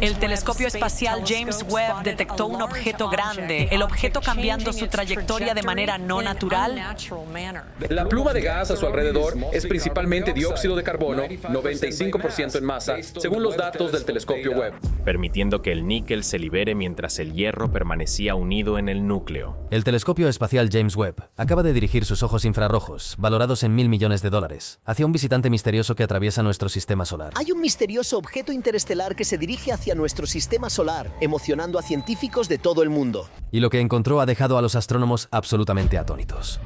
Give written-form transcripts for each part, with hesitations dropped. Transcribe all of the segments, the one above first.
El telescopio espacial James Webb detectó un objeto grande, el objeto cambiando su trayectoria de manera no natural. La pluma de gas a su alrededor es principalmente dióxido de carbono, 95% en masa, según los datos del telescopio Webb, permitiendo que el níquel se libere mientras el hierro permanecía unido en el núcleo. El telescopio espacial James Webb acaba de dirigir sus ojos infrarrojos, valorados en $1.000 millones, hacia un visitante misterioso que atraviesa nuestro sistema solar. Hay un misterioso objeto interestelar que se dirige hacia nuestro sistema solar, emocionando a científicos de todo el mundo. Y lo que encontró ha dejado a los astrónomos absolutamente atónitos.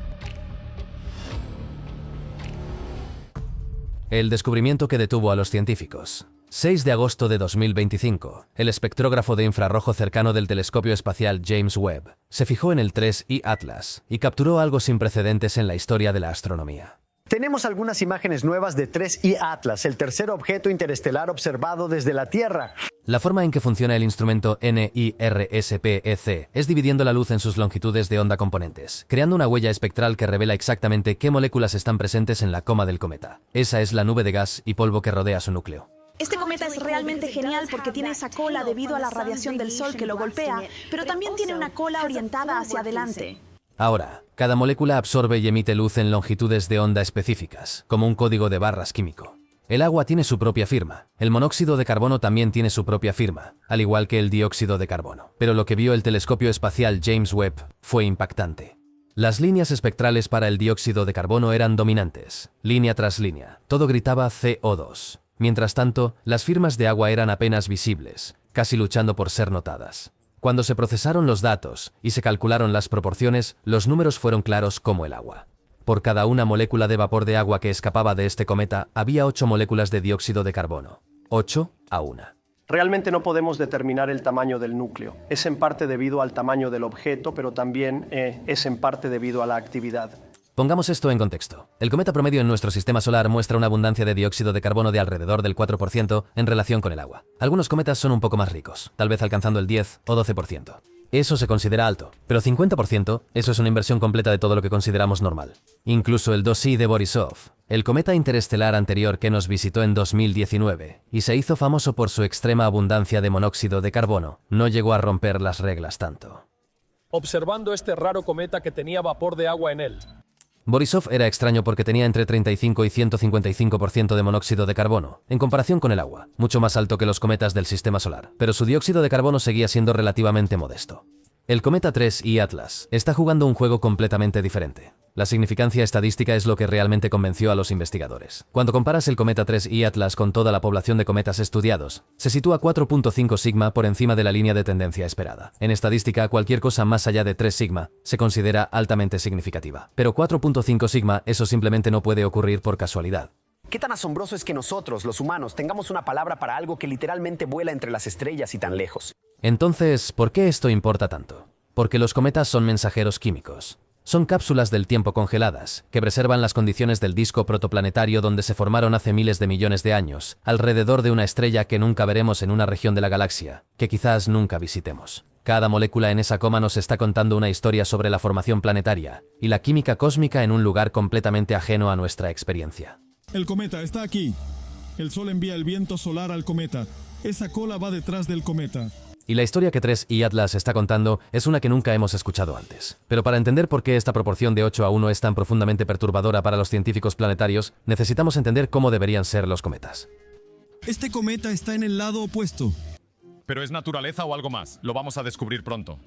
El descubrimiento que detuvo a los científicos. 6 de agosto de 2025, el espectrógrafo de infrarrojo cercano del telescopio espacial James Webb se fijó en el 3I Atlas y capturó algo sin precedentes en la historia de la astronomía. Tenemos algunas imágenes nuevas de 3I Atlas, el tercer objeto interestelar observado desde la Tierra. La forma en que funciona el instrumento NIRSPEC es dividiendo la luz en sus longitudes de onda componentes, creando una huella espectral que revela exactamente qué moléculas están presentes en la coma del cometa. Esa es la nube de gas y polvo que rodea su núcleo. Este cometa es realmente genial porque tiene esa cola debido a la radiación del Sol que lo golpea, pero también tiene una cola orientada hacia adelante. Ahora, cada molécula absorbe y emite luz en longitudes de onda específicas, como un código de barras químico. El agua tiene su propia firma. El monóxido de carbono también tiene su propia firma, al igual que el dióxido de carbono. Pero lo que vio el telescopio espacial James Webb fue impactante. Las líneas espectrales para el dióxido de carbono eran dominantes, línea tras línea. Todo gritaba CO2. Mientras tanto, las firmas de agua eran apenas visibles, casi luchando por ser notadas. Cuando se procesaron los datos y se calcularon las proporciones, los números fueron claros como el agua. Por cada una molécula de vapor de agua que escapaba de este cometa, había 8 moléculas de dióxido de carbono. 8 a 1. Realmente no podemos determinar el tamaño del núcleo. Es en parte debido al tamaño del objeto, pero también es en parte debido a la actividad. Pongamos esto en contexto. El cometa promedio en nuestro sistema solar muestra una abundancia de dióxido de carbono de alrededor del 4% en relación con el agua. Algunos cometas son un poco más ricos, tal vez alcanzando el 10 o 12%. Eso se considera alto, pero 50%, eso es una inversión completa de todo lo que consideramos normal. Incluso el 2I de Borisov, el cometa interestelar anterior que nos visitó en 2019 y se hizo famoso por su extrema abundancia de monóxido de carbono, no llegó a romper las reglas tanto. Observando este raro cometa que tenía vapor de agua en él. Borisov era extraño porque tenía entre 35 y 155% de monóxido de carbono, en comparación con el agua, mucho más alto que los cometas del sistema solar, pero su dióxido de carbono seguía siendo relativamente modesto. El cometa 3I Atlas está jugando un juego completamente diferente. La significancia estadística es lo que realmente convenció a los investigadores. Cuando comparas el cometa 3I Atlas con toda la población de cometas estudiados, se sitúa 4.5 sigma por encima de la línea de tendencia esperada. En estadística, cualquier cosa más allá de 3 sigma se considera altamente significativa. Pero 4.5 sigma, eso simplemente no puede ocurrir por casualidad. ¿Qué tan asombroso es que nosotros, los humanos, tengamos una palabra para algo que literalmente vuela entre las estrellas y tan lejos? Entonces, ¿por qué esto importa tanto? Porque los cometas son mensajeros químicos. Son cápsulas del tiempo congeladas, que preservan las condiciones del disco protoplanetario donde se formaron hace miles de millones de años, alrededor de una estrella que nunca veremos en una región de la galaxia, que quizás nunca visitemos. Cada molécula en esa coma nos está contando una historia sobre la formación planetaria y la química cósmica en un lugar completamente ajeno a nuestra experiencia. El cometa está aquí. El Sol envía el viento solar al cometa. Esa cola va detrás del cometa. Y la historia que 3I Atlas está contando es una que nunca hemos escuchado antes. Pero para entender por qué esta proporción de 8 a 1 es tan profundamente perturbadora para los científicos planetarios, necesitamos entender cómo deberían ser los cometas. Este cometa está en el lado opuesto. Pero es naturaleza o algo más. Lo vamos a descubrir pronto.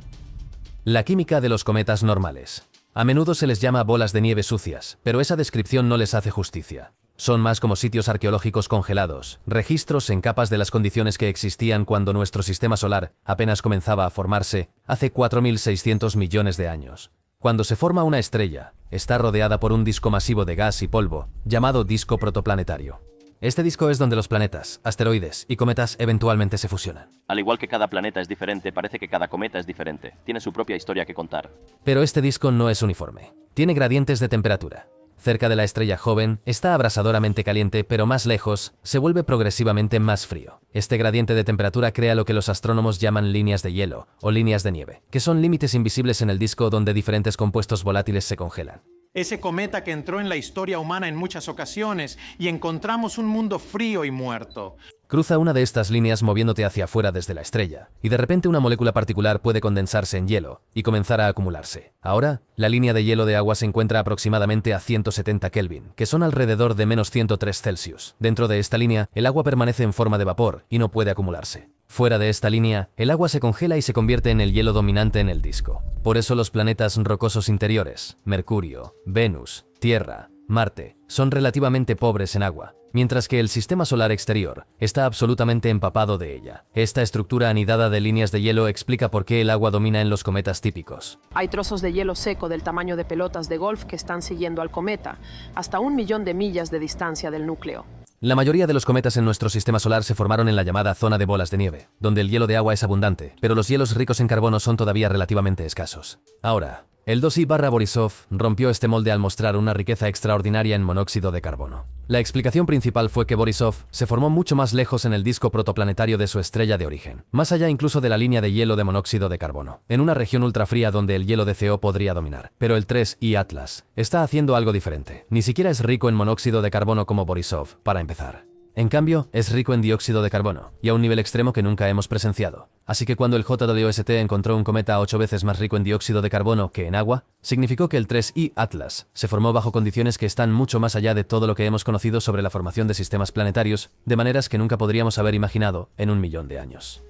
La química de los cometas normales. A menudo se les llama bolas de nieve sucias, pero esa descripción no les hace justicia. Son más como sitios arqueológicos congelados, registros en capas de las condiciones que existían cuando nuestro sistema solar apenas comenzaba a formarse hace 4.600 millones de años. Cuando se forma una estrella, está rodeada por un disco masivo de gas y polvo, llamado disco protoplanetario. Este disco es donde los planetas, asteroides y cometas eventualmente se fusionan. Al igual que cada planeta es diferente, parece que cada cometa es diferente. Tiene su propia historia que contar. Pero este disco no es uniforme. Tiene gradientes de temperatura. Cerca de la estrella joven, está abrasadoramente caliente, pero más lejos, se vuelve progresivamente más frío. Este gradiente de temperatura crea lo que los astrónomos llaman líneas de hielo, o líneas de nieve, que son límites invisibles en el disco donde diferentes compuestos volátiles se congelan. Ese cometa que entró en la historia humana en muchas ocasiones y encontramos un mundo frío y muerto. Cruza una de estas líneas moviéndote hacia afuera desde la estrella, y de repente una molécula particular puede condensarse en hielo y comenzar a acumularse. Ahora, la línea de hielo de agua se encuentra aproximadamente a 170 Kelvin, que son alrededor de menos 103 Celsius. Dentro de esta línea, el agua permanece en forma de vapor y no puede acumularse. Fuera de esta línea, el agua se congela y se convierte en el hielo dominante en el disco. Por eso los planetas rocosos interiores, Mercurio, Venus, Tierra, Marte, son relativamente pobres en agua, mientras que el sistema solar exterior está absolutamente empapado de ella. Esta estructura anidada de líneas de hielo explica por qué el agua domina en los cometas típicos. Hay trozos de hielo seco del tamaño de pelotas de golf que están siguiendo al cometa, hasta 1 millón de millas de distancia del núcleo. La mayoría de los cometas en nuestro sistema solar se formaron en la llamada zona de bolas de nieve, donde el hielo de agua es abundante, pero los hielos ricos en carbono son todavía relativamente escasos. Ahora, el 2I/Borisov rompió este molde al mostrar una riqueza extraordinaria en monóxido de carbono. La explicación principal fue que Borisov se formó mucho más lejos en el disco protoplanetario de su estrella de origen, más allá incluso de la línea de hielo de monóxido de carbono, en una región ultrafría donde el hielo de CO podría dominar. Pero el 3I Atlas está haciendo algo diferente. Ni siquiera es rico en monóxido de carbono como Borisov, para empezar. En cambio, es rico en dióxido de carbono, y a un nivel extremo que nunca hemos presenciado. Así que cuando el JWST encontró un cometa 8 veces más rico en dióxido de carbono que en agua, significó que el 3I Atlas se formó bajo condiciones que están mucho más allá de todo lo que hemos conocido sobre la formación de sistemas planetarios, de maneras que nunca podríamos haber imaginado en 1 millón de años.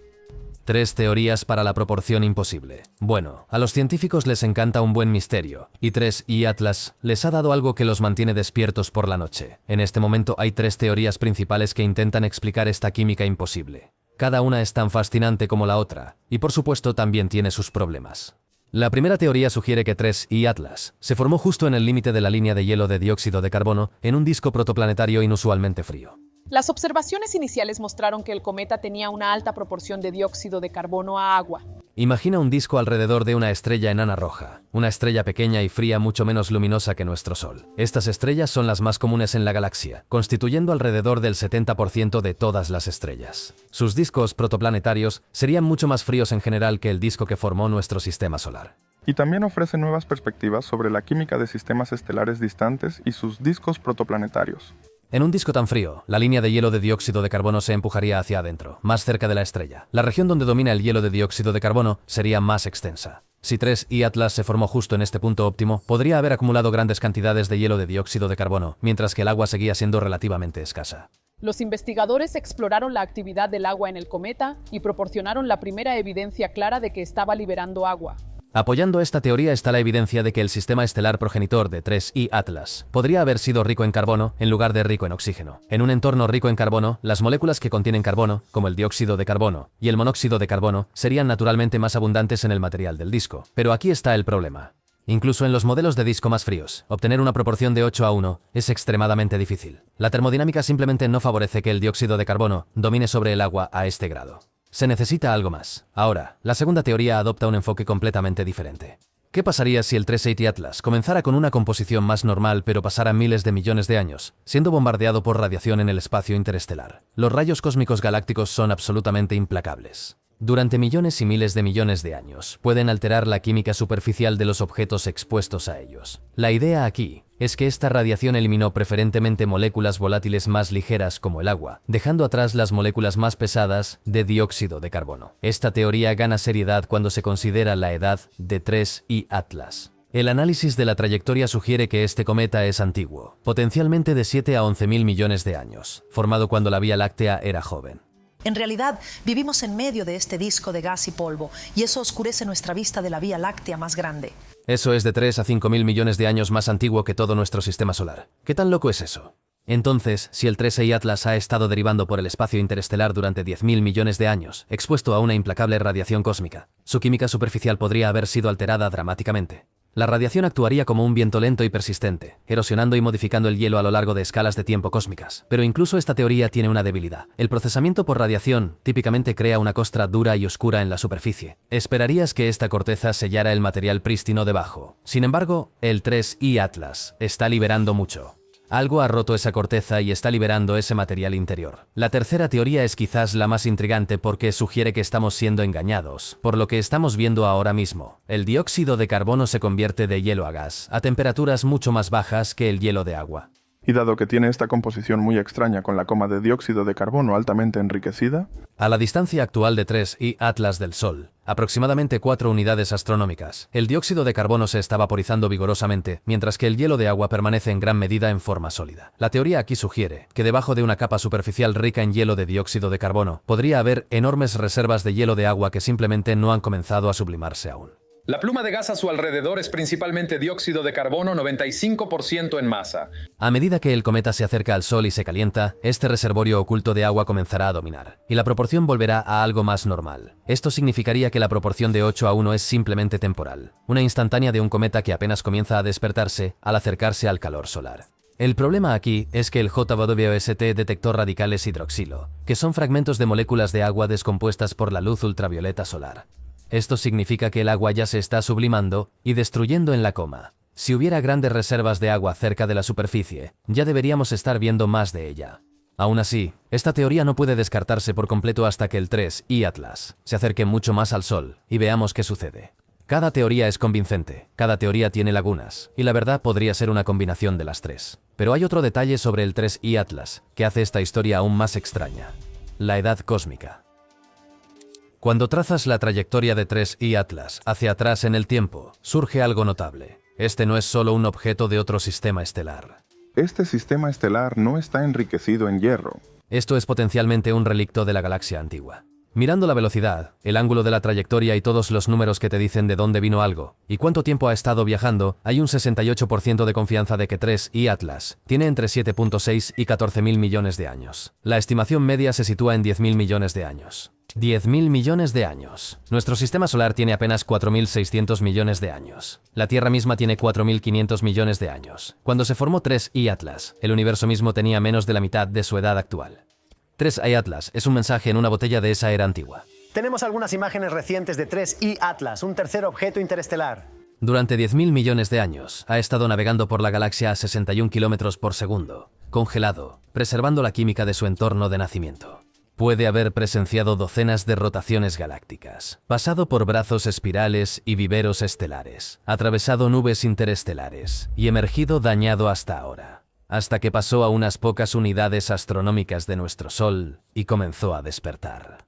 3 teorías para la proporción imposible. Bueno, a los científicos les encanta un buen misterio, y 3I Atlas les ha dado algo que los mantiene despiertos por la noche. En este momento hay 3 teorías principales que intentan explicar esta química imposible. Cada una es tan fascinante como la otra, y por supuesto también tiene sus problemas. La primera teoría sugiere que 3I Atlas se formó justo en el límite de la línea de hielo de dióxido de carbono en un disco protoplanetario inusualmente frío. Las observaciones iniciales mostraron que el cometa tenía una alta proporción de dióxido de carbono a agua. Imagina un disco alrededor de una estrella enana roja, una estrella pequeña y fría mucho menos luminosa que nuestro Sol. Estas estrellas son las más comunes en la galaxia, constituyendo alrededor del 70% de todas las estrellas. Sus discos protoplanetarios serían mucho más fríos en general que el disco que formó nuestro sistema solar. Y también ofrece nuevas perspectivas sobre la química de sistemas estelares distantes y sus discos protoplanetarios. En un disco tan frío, la línea de hielo de dióxido de carbono se empujaría hacia adentro, más cerca de la estrella. La región donde domina el hielo de dióxido de carbono sería más extensa. Si 3I Atlas se formó justo en este punto óptimo, podría haber acumulado grandes cantidades de hielo de dióxido de carbono, mientras que el agua seguía siendo relativamente escasa. Los investigadores exploraron la actividad del agua en el cometa y proporcionaron la primera evidencia clara de que estaba liberando agua. Apoyando esta teoría está la evidencia de que el sistema estelar progenitor de 3I Atlas podría haber sido rico en carbono en lugar de rico en oxígeno. En un entorno rico en carbono, las moléculas que contienen carbono, como el dióxido de carbono y el monóxido de carbono, serían naturalmente más abundantes en el material del disco. Pero aquí está el problema. Incluso en los modelos de disco más fríos, obtener una proporción de 8:1 es extremadamente difícil. La termodinámica simplemente no favorece que el dióxido de carbono domine sobre el agua a este grado. Se necesita algo más. Ahora, la segunda teoría adopta un enfoque completamente diferente. ¿Qué pasaría si el 3I Atlas comenzara con una composición más normal pero pasara miles de millones de años, siendo bombardeado por radiación en el espacio interestelar? Los rayos cósmicos galácticos son absolutamente implacables. Durante millones y miles de millones de años, pueden alterar la química superficial de los objetos expuestos a ellos. La idea aquí es que esta radiación eliminó preferentemente moléculas volátiles más ligeras como el agua, dejando atrás las moléculas más pesadas de dióxido de carbono. Esta teoría gana seriedad cuando se considera la edad de 3I Atlas. El análisis de la trayectoria sugiere que este cometa es antiguo, potencialmente de 7 a 11.000 millones de años, formado cuando la Vía Láctea era joven. En realidad, vivimos en medio de este disco de gas y polvo, y eso oscurece nuestra vista de la Vía Láctea más grande. Eso es de 3 a 5.000 millones de años más antiguo que todo nuestro sistema solar. ¿Qué tan loco es eso? Entonces, si el 3I Atlas ha estado derivando por el espacio interestelar durante 10.000 millones de años, expuesto a una implacable radiación cósmica, su química superficial podría haber sido alterada dramáticamente. La radiación actuaría como un viento lento y persistente, erosionando y modificando el hielo a lo largo de escalas de tiempo cósmicas. Pero incluso esta teoría tiene una debilidad. El procesamiento por radiación típicamente crea una costra dura y oscura en la superficie. Esperarías que esta corteza sellara el material prístino debajo. Sin embargo, el 3I Atlas está liberando mucho. Algo ha roto esa corteza y está liberando ese material interior. La tercera teoría es quizás la más intrigante porque sugiere que estamos siendo engañados por lo que estamos viendo ahora mismo. El dióxido de carbono se convierte de hielo a gas a temperaturas mucho más bajas que el hielo de agua. Y dado que tiene esta composición muy extraña con la coma de dióxido de carbono altamente enriquecida, a la distancia actual de 3 I Atlas del Sol, aproximadamente 4 unidades astronómicas, el dióxido de carbono se está vaporizando vigorosamente, mientras que el hielo de agua permanece en gran medida en forma sólida. La teoría aquí sugiere que debajo de una capa superficial rica en hielo de dióxido de carbono, podría haber enormes reservas de hielo de agua que simplemente no han comenzado a sublimarse aún. La pluma de gas a su alrededor es principalmente dióxido de carbono, 95% en masa. A medida que el cometa se acerca al Sol y se calienta, este reservorio oculto de agua comenzará a dominar, y la proporción volverá a algo más normal. Esto significaría que la proporción de 8:1 es simplemente temporal, una instantánea de un cometa que apenas comienza a despertarse al acercarse al calor solar. El problema aquí es que el JWST detectó radicales hidroxilo, que son fragmentos de moléculas de agua descompuestas por la luz ultravioleta solar. Esto significa que el agua ya se está sublimando y destruyendo en la coma. Si hubiera grandes reservas de agua cerca de la superficie, ya deberíamos estar viendo más de ella. Aún así, esta teoría no puede descartarse por completo hasta que el 3 I Atlas se acerque mucho más al Sol y veamos qué sucede. Cada teoría es convincente, cada teoría tiene lagunas, y la verdad podría ser una combinación de las tres. Pero hay otro detalle sobre el 3 I Atlas que hace esta historia aún más extraña: la edad cósmica. Cuando trazas la trayectoria de 3 I Atlas hacia atrás en el tiempo, surge algo notable. Este no es solo un objeto de otro sistema estelar. Este sistema estelar no está enriquecido en hierro. Esto es potencialmente un relicto de la galaxia antigua. Mirando la velocidad, el ángulo de la trayectoria y todos los números que te dicen de dónde vino algo y cuánto tiempo ha estado viajando, hay un 68% de confianza de que 3 I Atlas tiene entre 7.6 y 14.000 millones de años. La estimación media se sitúa en 10.000 millones de años. 10.000 millones de años. Nuestro sistema solar tiene apenas 4.600 millones de años. La Tierra misma tiene 4.500 millones de años. Cuando se formó 3 I Atlas, el universo mismo tenía menos de la mitad de su edad actual. 3 I Atlas es un mensaje en una botella de esa era antigua. Tenemos algunas imágenes recientes de 3 I Atlas, un tercer objeto interestelar. Durante 10.000 millones de años, ha estado navegando por la galaxia a 61 kilómetros por segundo, congelado, preservando la química de su entorno de nacimiento. Puede haber presenciado docenas de rotaciones galácticas, pasado por brazos espirales y viveros estelares, atravesado nubes interestelares y emergido dañado hasta ahora, hasta que pasó a unas pocas unidades astronómicas de nuestro Sol y comenzó a despertar.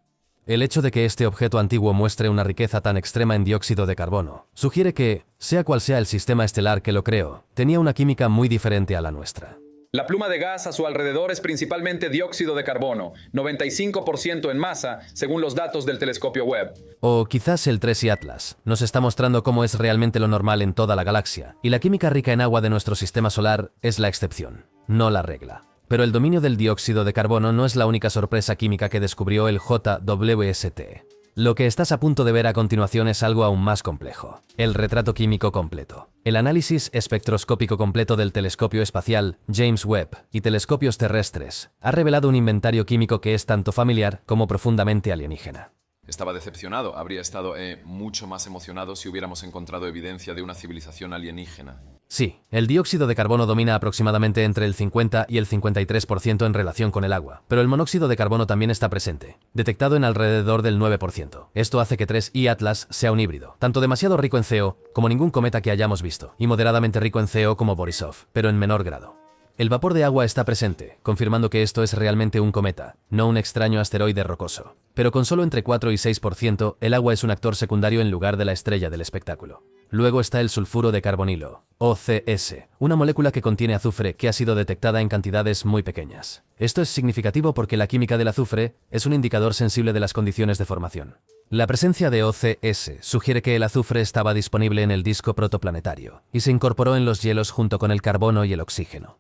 El hecho de que este objeto antiguo muestre una riqueza tan extrema en dióxido de carbono sugiere que, sea cual sea el sistema estelar que lo creó, tenía una química muy diferente a la nuestra. La pluma de gas a su alrededor es principalmente dióxido de carbono, 95% en masa, según los datos del telescopio Webb. O quizás el 3 I Atlas nos está mostrando cómo es realmente lo normal en toda la galaxia, y la química rica en agua de nuestro sistema solar es la excepción, no la regla. Pero el dominio del dióxido de carbono no es la única sorpresa química que descubrió el JWST. Lo que estás a punto de ver a continuación es algo aún más complejo: el retrato químico completo. El análisis espectroscópico completo del telescopio espacial James Webb y telescopios terrestres ha revelado un inventario químico que es tanto familiar como profundamente alienígena. Estaba decepcionado, habría estado mucho más emocionado si hubiéramos encontrado evidencia de una civilización alienígena. Sí, el dióxido de carbono domina aproximadamente entre el 50 y el 53% en relación con el agua, pero el monóxido de carbono también está presente, detectado en alrededor del 9%. Esto hace que 3 I Atlas sea un híbrido, tanto demasiado rico en CO como ningún cometa que hayamos visto, y moderadamente rico en CO como Borisov, pero en menor grado. El vapor de agua está presente, confirmando que esto es realmente un cometa, no un extraño asteroide rocoso. Pero con solo entre 4 y 6%, el agua es un actor secundario en lugar de la estrella del espectáculo. Luego está el sulfuro de carbonilo, OCS, una molécula que contiene azufre que ha sido detectada en cantidades muy pequeñas. Esto es significativo porque la química del azufre es un indicador sensible de las condiciones de formación. La presencia de OCS sugiere que el azufre estaba disponible en el disco protoplanetario y se incorporó en los hielos junto con el carbono y el oxígeno.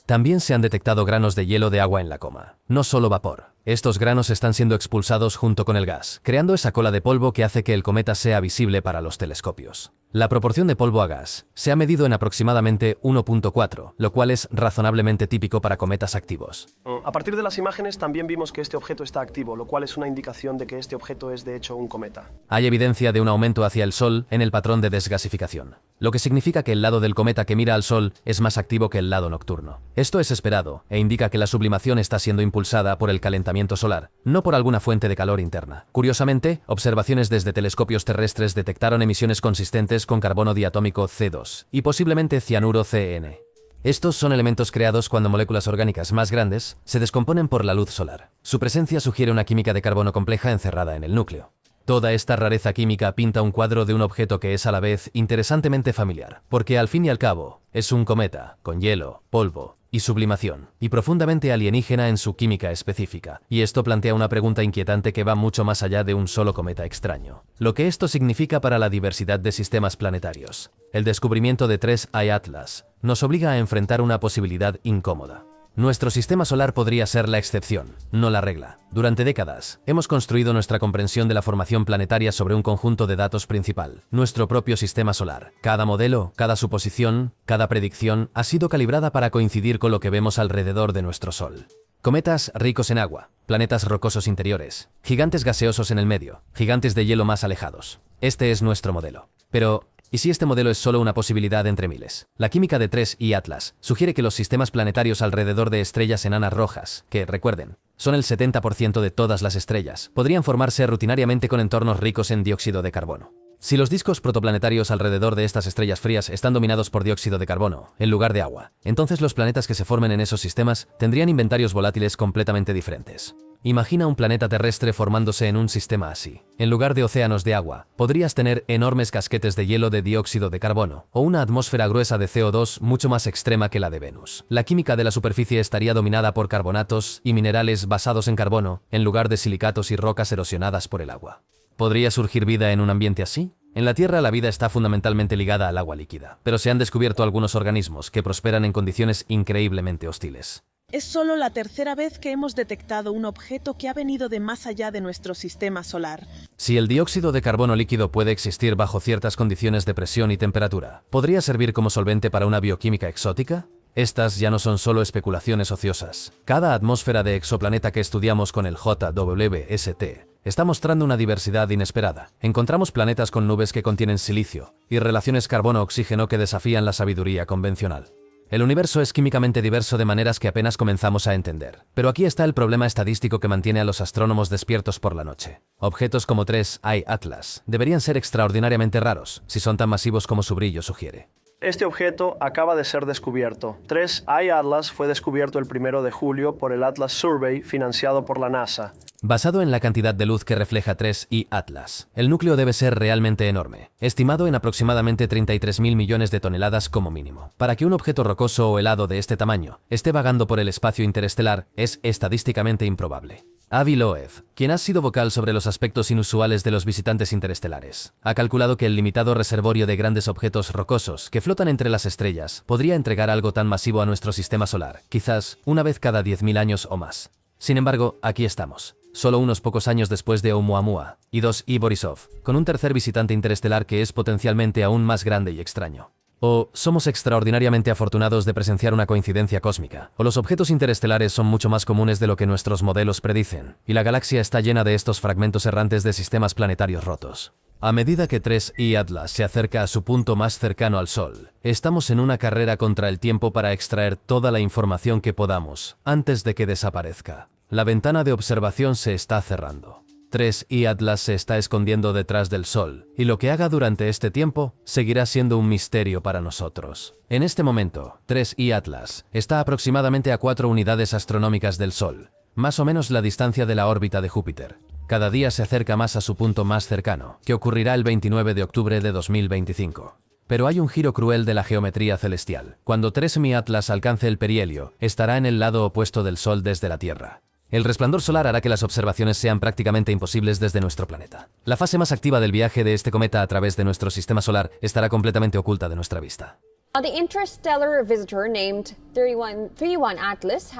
También se han detectado granos de hielo de agua en la coma, no solo vapor, Estos granos están siendo expulsados junto con el gas, creando esa cola de polvo que hace que el cometa sea visible para los telescopios. La proporción de polvo a gas se ha medido en aproximadamente 1.4, lo cual es razonablemente típico para cometas activos. A partir de las imágenes también vimos que este objeto está activo, lo cual es una indicación de que este objeto es de hecho un cometa. Hay evidencia de un aumento hacia el Sol en el patrón de desgasificación, lo que significa que el lado del cometa que mira al Sol es más activo que el lado nocturno. Esto es esperado e indica que la sublimación está siendo impulsada por el calentamiento solar, no por alguna fuente de calor interna. Curiosamente, observaciones desde telescopios terrestres detectaron emisiones consistentes con carbono diatómico C2 y posiblemente cianuro CN. Estos son elementos creados cuando moléculas orgánicas más grandes se descomponen por la luz solar. Su presencia sugiere una química de carbono compleja encerrada en el núcleo. Toda esta rareza química pinta un cuadro de un objeto que es a la vez interesantemente familiar, porque al fin y al cabo es un cometa con hielo, polvo y sublimación, y profundamente alienígena en su química específica, y esto plantea una pregunta inquietante que va mucho más allá de un solo cometa extraño. Lo que esto significa para la diversidad de sistemas planetarios. El descubrimiento de 3I Atlas nos obliga a enfrentar una posibilidad incómoda. Nuestro sistema solar podría ser la excepción, no la regla. Durante décadas, hemos construido nuestra comprensión de la formación planetaria sobre un conjunto de datos principal, nuestro propio sistema solar. Cada modelo, cada suposición, cada predicción ha sido calibrada para coincidir con lo que vemos alrededor de nuestro Sol. Cometas ricos en agua, planetas rocosos interiores, gigantes gaseosos en el medio, gigantes de hielo más alejados. Este es nuestro modelo. Pero ¿y si este modelo es solo una posibilidad entre miles? La química de 3I Atlas sugiere que los sistemas planetarios alrededor de estrellas enanas rojas, que, recuerden, son el 70% de todas las estrellas, podrían formarse rutinariamente con entornos ricos en dióxido de carbono. Si los discos protoplanetarios alrededor de estas estrellas frías están dominados por dióxido de carbono, en lugar de agua, entonces los planetas que se formen en esos sistemas tendrían inventarios volátiles completamente diferentes. Imagina un planeta terrestre formándose en un sistema así. En lugar de océanos de agua, podrías tener enormes casquetes de hielo de dióxido de carbono, o una atmósfera gruesa de CO2 mucho más extrema que la de Venus. La química de la superficie estaría dominada por carbonatos y minerales basados en carbono, en lugar de silicatos y rocas erosionadas por el agua. ¿Podría surgir vida en un ambiente así? En la Tierra la vida está fundamentalmente ligada al agua líquida, pero se han descubierto algunos organismos que prosperan en condiciones increíblemente hostiles. Es solo la tercera vez que hemos detectado un objeto que ha venido de más allá de nuestro sistema solar. Si el dióxido de carbono líquido puede existir bajo ciertas condiciones de presión y temperatura, ¿podría servir como solvente para una bioquímica exótica? Estas ya no son solo especulaciones ociosas. Cada atmósfera de exoplaneta que estudiamos con el JWST está mostrando una diversidad inesperada. Encontramos planetas con nubes que contienen silicio y relaciones carbono-oxígeno que desafían la sabiduría convencional. El universo es químicamente diverso de maneras que apenas comenzamos a entender. Pero aquí está el problema estadístico que mantiene a los astrónomos despiertos por la noche. Objetos como 3I Atlas deberían ser extraordinariamente raros, si son tan masivos como su brillo sugiere. Este objeto acaba de ser descubierto. 3I Atlas fue descubierto el 1 de julio por el Atlas Survey financiado por la NASA. Basado en la cantidad de luz que refleja 3I Atlas, el núcleo debe ser realmente enorme, estimado en aproximadamente 33.000 millones de toneladas como mínimo. Para que un objeto rocoso o helado de este tamaño esté vagando por el espacio interestelar es estadísticamente improbable. Avi Loeb, quien ha sido vocal sobre los aspectos inusuales de los visitantes interestelares, ha calculado que el limitado reservorio de grandes objetos rocosos que flotan entre las estrellas podría entregar algo tan masivo a nuestro sistema solar, quizás una vez cada 10.000 años o más. Sin embargo, aquí estamos, solo unos pocos años después de Oumuamua y 2I Borisov, con un tercer visitante interestelar que es potencialmente aún más grande y extraño. O somos extraordinariamente afortunados de presenciar una coincidencia cósmica, o los objetos interestelares son mucho más comunes de lo que nuestros modelos predicen, y la galaxia está llena de estos fragmentos errantes de sistemas planetarios rotos. A medida que 3I Atlas se acerca a su punto más cercano al Sol, estamos en una carrera contra el tiempo para extraer toda la información que podamos, antes de que desaparezca. La ventana de observación se está cerrando. 3I Atlas se está escondiendo detrás del Sol, y lo que haga durante este tiempo seguirá siendo un misterio para nosotros. En este momento, 3I Atlas está aproximadamente a 4 unidades astronómicas del Sol, más o menos la distancia de la órbita de Júpiter. Cada día se acerca más a su punto más cercano, que ocurrirá el 29 de octubre de 2025. Pero hay un giro cruel de la geometría celestial. Cuando 3I Atlas alcance el perihelio, estará en el lado opuesto del Sol desde la Tierra. El resplandor solar hará que las observaciones sean prácticamente imposibles desde nuestro planeta. La fase más activa del viaje de este cometa a través de nuestro sistema solar estará completamente oculta de nuestra vista. The interstellar visitor named 3131 Atlas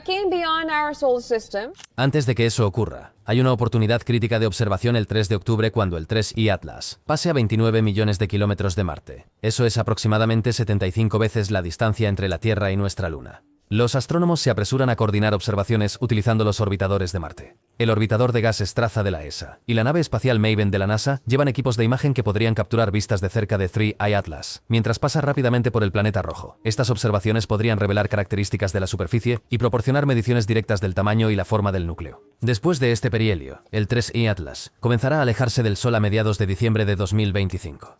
came beyond our solar system. Antes de que eso ocurra, hay una oportunidad crítica de observación el 3 de octubre cuando el 3I Atlas pase a 29 millones de kilómetros de Marte. Eso es aproximadamente 75 veces la distancia entre la Tierra y nuestra Luna. Los astrónomos se apresuran a coordinar observaciones utilizando los orbitadores de Marte. El orbitador de gases Traza de la ESA y la nave espacial Maven de la NASA llevan equipos de imagen que podrían capturar vistas de cerca de 3I Atlas, mientras pasa rápidamente por el planeta rojo. Estas observaciones podrían revelar características de la superficie y proporcionar mediciones directas del tamaño y la forma del núcleo. Después de este perihelio, el 3I Atlas comenzará a alejarse del Sol a mediados de diciembre de 2025.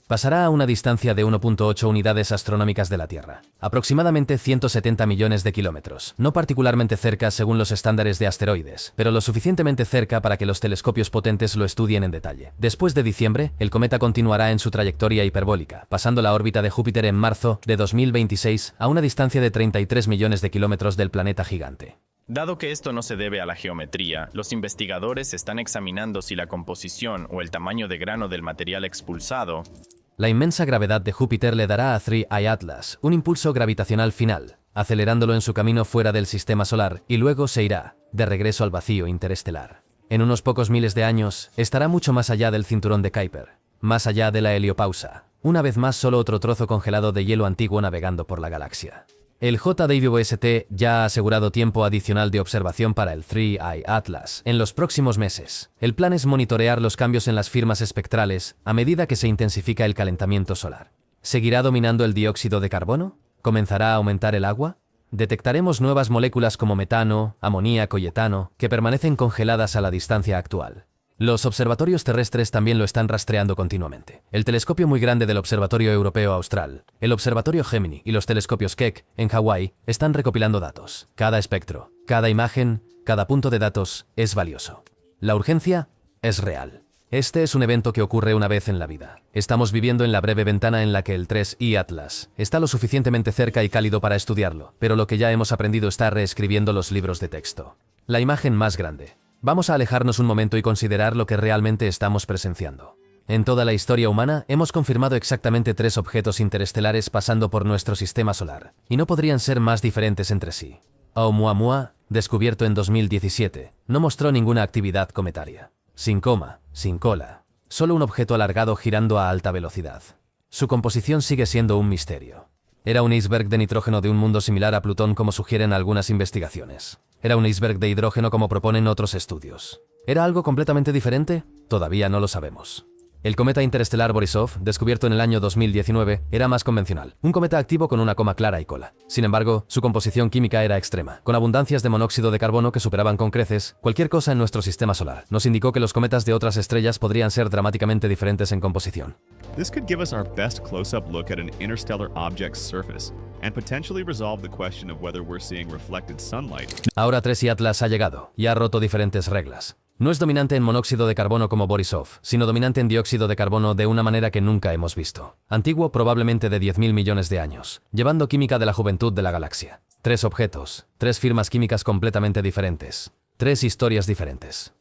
Pasará a una distancia de 1.8 unidades astronómicas de la Tierra, aproximadamente 170 millones de kilómetros, no particularmente cerca según los estándares de asteroides, pero lo suficientemente cerca para que los telescopios potentes lo estudien en detalle. Después de diciembre, el cometa continuará en su trayectoria hiperbólica, pasando la órbita de Júpiter en marzo de 2026 a una distancia de 33 millones de kilómetros del planeta gigante. Dado que esto no se debe a la geometría, los investigadores están examinando si la composición o el tamaño de grano del material expulsado. La inmensa gravedad de Júpiter le dará a 3I Atlas un impulso gravitacional final, acelerándolo en su camino fuera del sistema solar y luego se irá, de regreso al vacío interestelar. En unos pocos miles de años, estará mucho más allá del cinturón de Kuiper, más allá de la heliopausa, una vez más solo otro trozo congelado de hielo antiguo navegando por la galaxia. El JWST ya ha asegurado tiempo adicional de observación para el 3I Atlas en los próximos meses. El plan es monitorear los cambios en las firmas espectrales a medida que se intensifica el calentamiento solar. ¿Seguirá dominando el dióxido de carbono? ¿Comenzará a aumentar el agua? ¿Detectaremos nuevas moléculas como metano, amoníaco y etano que permanecen congeladas a la distancia actual? Los observatorios terrestres también lo están rastreando continuamente. El telescopio muy grande del Observatorio Europeo Austral, el Observatorio Gemini y los telescopios Keck en Hawái están recopilando datos. Cada espectro, cada imagen, cada punto de datos es valioso. La urgencia es real. Este es un evento que ocurre una vez en la vida. Estamos viviendo en la breve ventana en la que el 3I Atlas está lo suficientemente cerca y cálido para estudiarlo, pero lo que ya hemos aprendido está reescribiendo los libros de texto. La imagen más grande. Vamos a alejarnos un momento y considerar lo que realmente estamos presenciando. En toda la historia humana hemos confirmado exactamente 3 objetos interestelares pasando por nuestro sistema solar, y no podrían ser más diferentes entre sí. Oumuamua, descubierto en 2017, no mostró ninguna actividad cometaria. Sin coma, sin cola, solo un objeto alargado girando a alta velocidad. Su composición sigue siendo un misterio. Era un iceberg de nitrógeno de un mundo similar a Plutón como sugieren algunas investigaciones. ¿Era un iceberg de hidrógeno como proponen otros estudios? ¿Era algo completamente diferente? Todavía no lo sabemos. El cometa interestelar Borisov, descubierto en el año 2019, era más convencional. Un cometa activo con una coma clara y cola. Sin embargo, su composición química era extrema, con abundancias de monóxido de carbono que superaban con creces cualquier cosa en nuestro sistema solar. Nos indicó que los cometas de otras estrellas podrían ser dramáticamente diferentes en composición. This could give us our best close-up look at an interstellar object's surface and potentially resolve the question of whether we're seeing reflected sunlight. Ahora 3I Atlas ha llegado y ha roto diferentes reglas. No es dominante en monóxido de carbono como Borisov, sino dominante en dióxido de carbono de una manera que nunca hemos visto. Antiguo probablemente de 10.000 millones de años, llevando química de la juventud de la galaxia. 3 objetos, 3 firmas químicas completamente diferentes, 3 historias diferentes.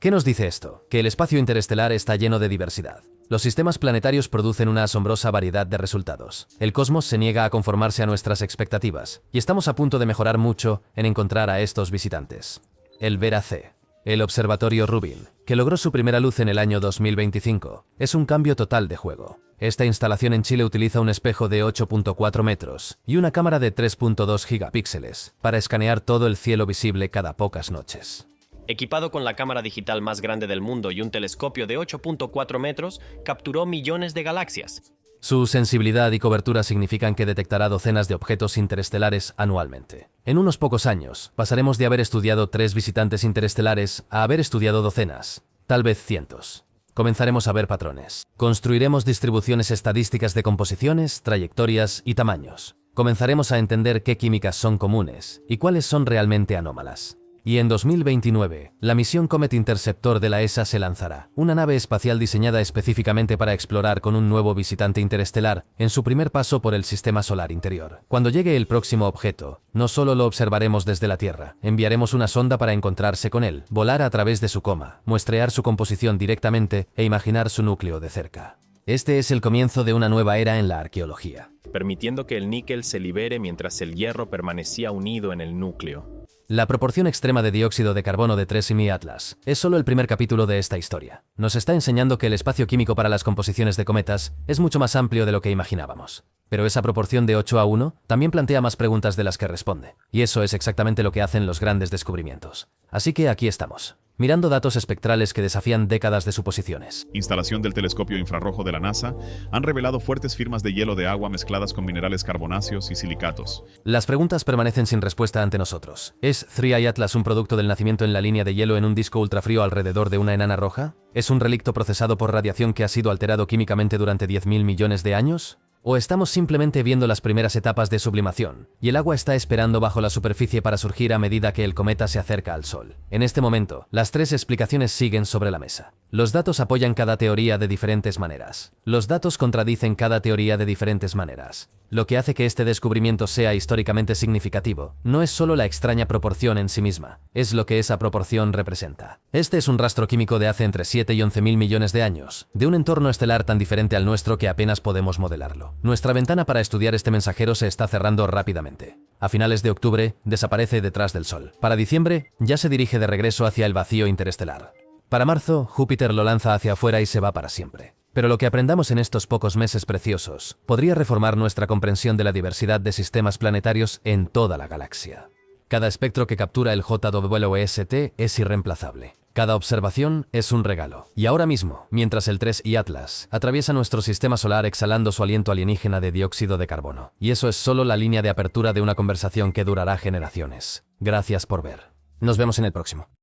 ¿Qué nos dice esto? Que el espacio interestelar está lleno de diversidad. Los sistemas planetarios producen una asombrosa variedad de resultados. El cosmos se niega a conformarse a nuestras expectativas, y estamos a punto de mejorar mucho en encontrar a estos visitantes. El Vera C. El Observatorio Rubin, que logró su primera luz en el año 2025, es un cambio total de juego. Esta instalación en Chile utiliza un espejo de 8.4 metros y una cámara de 3.2 gigapíxeles para escanear todo el cielo visible cada pocas noches. Equipado con la cámara digital más grande del mundo y un telescopio de 8.4 metros, capturó millones de galaxias. Su sensibilidad y cobertura significan que detectará docenas de objetos interestelares anualmente. En unos pocos años, pasaremos de haber estudiado 3 visitantes interestelares a haber estudiado docenas, tal vez cientos. Comenzaremos a ver patrones. Construiremos distribuciones estadísticas de composiciones, trayectorias y tamaños. Comenzaremos a entender qué químicas son comunes y cuáles son realmente anómalas. Y en 2029, la misión Comet Interceptor de la ESA se lanzará, una nave espacial diseñada específicamente para explorar con un nuevo visitante interestelar en su primer paso por el sistema solar interior. Cuando llegue el próximo objeto, no solo lo observaremos desde la Tierra, enviaremos una sonda para encontrarse con él, volar a través de su coma, muestrear su composición directamente e imaginar su núcleo de cerca. Este es el comienzo de una nueva era en la arqueología, permitiendo que el níquel se libere mientras el hierro permanecía unido en el núcleo. La proporción extrema de dióxido de carbono de 3,5 Atlas es solo el primer capítulo de esta historia. Nos está enseñando que el espacio químico para las composiciones de cometas es mucho más amplio de lo que imaginábamos. Pero esa proporción de 8:1 también plantea más preguntas de las que responde. Y eso es exactamente lo que hacen los grandes descubrimientos. Así que aquí estamos, mirando datos espectrales que desafían décadas de suposiciones. Instalación del telescopio infrarrojo de la NASA han revelado fuertes firmas de hielo de agua mezcladas con minerales carbonáceos y silicatos. Las preguntas permanecen sin respuesta ante nosotros. ¿Es 3I Atlas un producto del nacimiento en la línea de hielo en un disco ultrafrío alrededor de una enana roja? ¿Es un relicto procesado por radiación que ha sido alterado químicamente durante 10.000 millones de años? ¿O estamos simplemente viendo las primeras etapas de sublimación, y el agua está esperando bajo la superficie para surgir a medida que el cometa se acerca al Sol? En este momento, las tres explicaciones siguen sobre la mesa. Los datos apoyan cada teoría de diferentes maneras. Los datos contradicen cada teoría de diferentes maneras. Lo que hace que este descubrimiento sea históricamente significativo no es solo la extraña proporción en sí misma, es lo que esa proporción representa. Este es un rastro químico de hace entre 7 y 11.000 millones de años, de un entorno estelar tan diferente al nuestro que apenas podemos modelarlo. Nuestra ventana para estudiar este mensajero se está cerrando rápidamente. A finales de octubre, desaparece detrás del Sol. Para diciembre, ya se dirige de regreso hacia el vacío interestelar. Para marzo, Júpiter lo lanza hacia afuera y se va para siempre. Pero lo que aprendamos en estos pocos meses preciosos podría reformar nuestra comprensión de la diversidad de sistemas planetarios en toda la galaxia. Cada espectro que captura el JWST es irreemplazable. Cada observación es un regalo. Y ahora mismo, mientras el 3I Atlas atraviesa nuestro sistema solar exhalando su aliento alienígena de dióxido de carbono. Y eso es solo la línea de apertura de una conversación que durará generaciones. Gracias por ver. Nos vemos en el próximo.